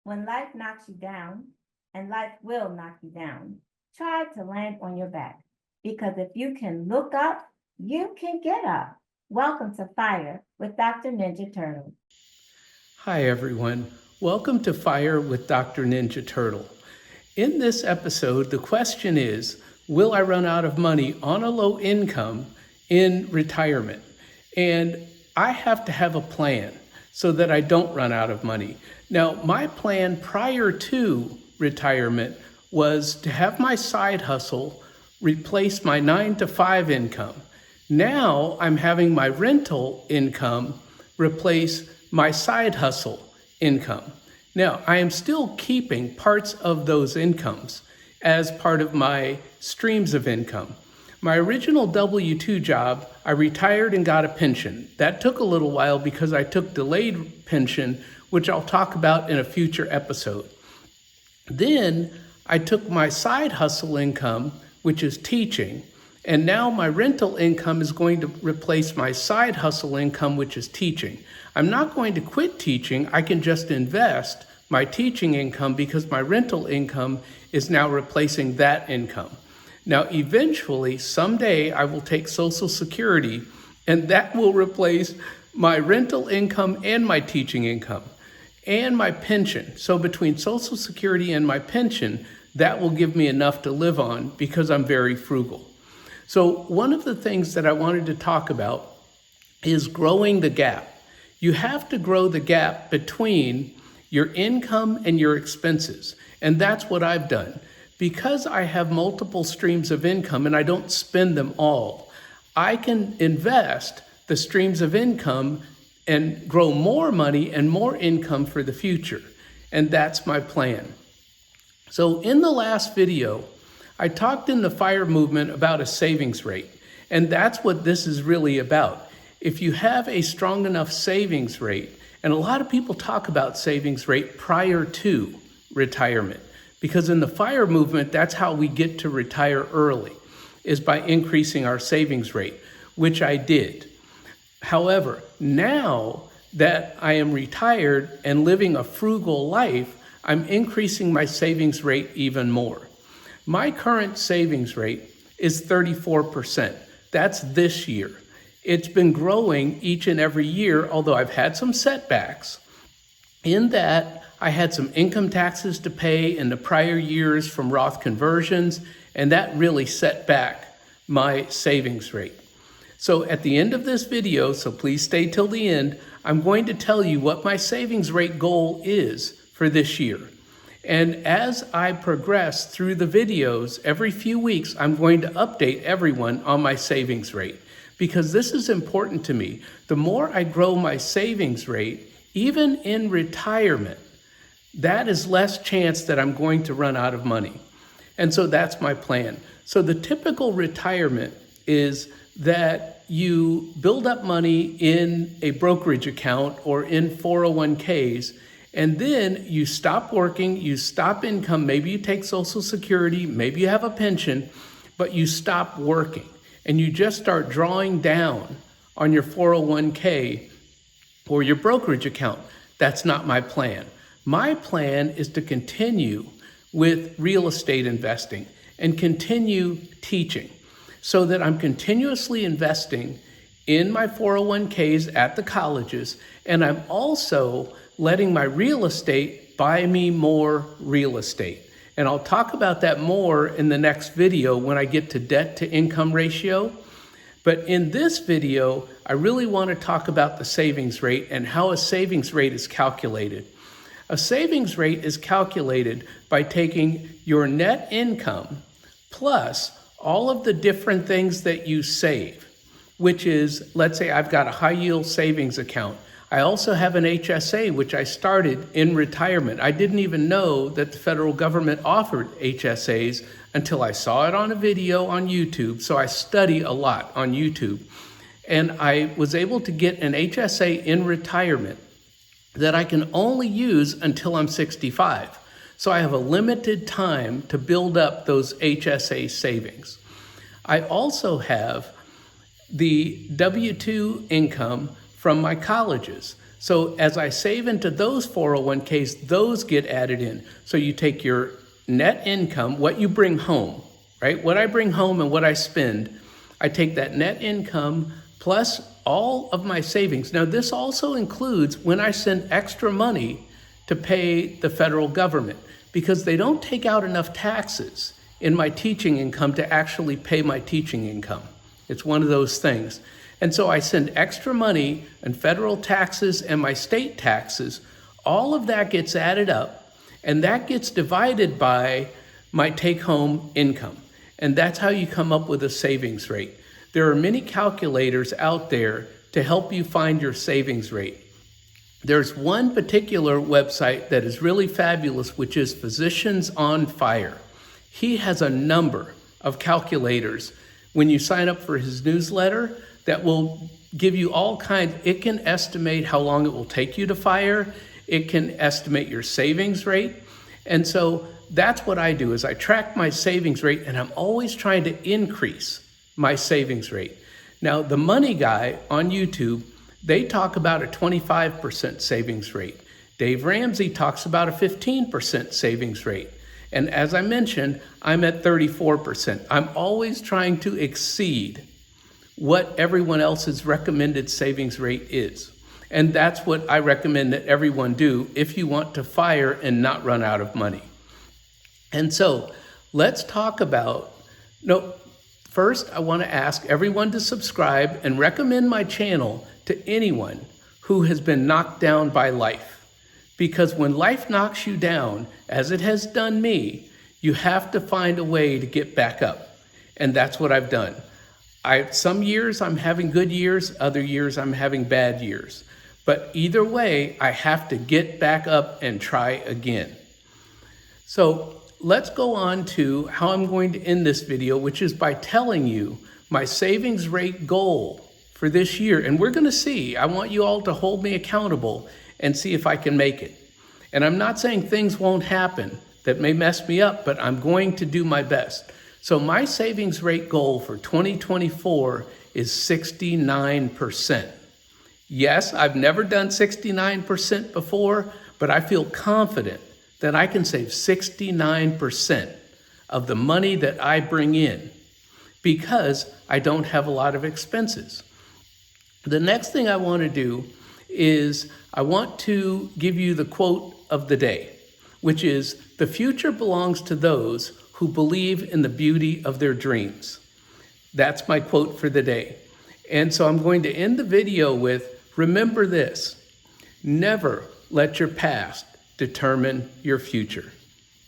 When life knocks you down, and life will knock you down, try to land on your back. Because if you can look up, you can get up. Welcome to Fire with Dr. Ninja Turtle. Hi, everyone. Welcome to Fire with Dr. Ninja Turtle. In this episode, the question is, will I run out of money on a low income in retirement? And I have to have a plan so that I don't run out of money. Now, my plan prior to retirement was to have my side hustle replace my 9-to-5 income. Now I'm having my rental income replace my side hustle income. Now, I am still keeping parts of those incomes as part of my streams of income. My original W-2 job, I retired and got a pension. That took a little while because I took delayed pension, which I'll talk about in a future episode. Then I took my side hustle income, which is teaching, and now my rental income is going to replace my side hustle income, which is teaching. I'm not going to quit teaching. I can just invest my teaching income because my rental income is now replacing that income. Now, eventually, someday, I will take Social Security, and that will replace my rental income and my teaching income and my pension. So between Social Security and my pension, that will give me enough to live on because I'm very frugal. So one of the things that I wanted to talk about is growing the gap. You have to grow the gap between your income and your expenses. And that's what I've done. Because I have multiple streams of income and I don't spend them all, I can invest the streams of income and grow more money and more income for the future. And that's my plan. So in the last video, I talked in the FIRE movement about a savings rate. And that's what this is really about. If you have a strong enough savings rate, and a lot of people talk about savings rate prior to retirement, because in the FIRE movement, that's how we get to retire early, is by increasing our savings rate, which I did. However, now that I am retired and living a frugal life, I'm increasing my savings rate even more. My current savings rate is 34%. That's this year. It's been growing each and every year, although I've had some setbacks. In that, I had some income taxes to pay in the prior years from Roth conversions, and that really set back my savings rate. So at the end of this video, so please stay till the end, I'm going to tell you what my savings rate goal is for this year. And as I progress through the videos, every few weeks, I'm going to update everyone on my savings rate because this is important to me. The more I grow my savings rate, even in retirement, that is less chance that I'm going to run out of money. And so that's my plan. So the typical retirement is that you build up money in a brokerage account or in 401ks, and then you stop working, you stop income, maybe you take Social Security, maybe you have a pension, but you stop working and you just start drawing down on your 401k or your brokerage account. That's not my plan. My plan is to continue with real estate investing and continue teaching so that I'm continuously investing in my 401ks at the colleges, and I'm also letting my real estate buy me more real estate. And I'll talk about that more in the next video when I get to debt to income ratio. But in this video, I really want to talk about the savings rate and how a savings rate is calculated. A savings rate is calculated by taking your net income plus all of the different things that you save, which is, let's say I've got a high yield savings account. I also have an HSA, which I started in retirement. I didn't even know that the federal government offered HSAs until I saw it on a video on YouTube. So I study a lot on YouTube. And I was able to get an HSA in retirement that I can only use until I'm 65. So I have a limited time to build up those HSA savings. I also have the W-2 income from my colleges. So as I save into those 401ks, those get added in. So you take your net income, what you bring home, right? What I bring home and what I spend, I take that net income plus all of my savings. Now, this also includes when I send extra money to pay the federal government, because they don't take out enough taxes in my teaching income to actually pay my teaching income. It's one of those things. And so I send extra money and federal taxes and my state taxes. All of that gets added up, and that gets divided by my take-home income. And that's how you come up with a savings rate. There are many calculators out there to help you find your savings rate. There's one particular website that is really fabulous, which is Physicians on Fire. He has a number of calculators when you sign up for his newsletter that will give you all kinds. It can estimate how long it will take you to fire. It can estimate your savings rate. And so that's what I do, is I track my savings rate, and I'm always trying to increase my savings rate. Now, the Money Guy on YouTube, they talk about a 25% savings rate. Dave Ramsey talks about a 15% savings rate. And as I mentioned, I'm at 34%. I'm always trying to exceed what everyone else's recommended savings rate is. And that's what I recommend that everyone do if you want to fire and not run out of money. And so let's talk about, first I want to ask everyone to subscribe and recommend my channel to anyone who has been knocked down by life. Because when life knocks you down, as it has done me, you have to find a way to get back up. And that's what I've done. Some years I'm having good years, other years I'm having bad years. But either way, I have to get back up and try again. So let's go on to how I'm going to end this video, which is by telling you my savings rate goal for this year. And we're going to see. I want you all to hold me accountable and see if I can make it. And I'm not saying things won't happen that may mess me up, but I'm going to do my best. So my savings rate goal for 2024 is 69%. Yes, I've never done 69% before, but I feel confident that I can save 69% of the money that I bring in because I don't have a lot of expenses. The next thing I want to do is I want to give you the quote of the day, which is, "The future belongs to those who believe in the beauty of their dreams." That's my quote for the day. And so I'm going to end the video with, remember this: never let your past determine your future.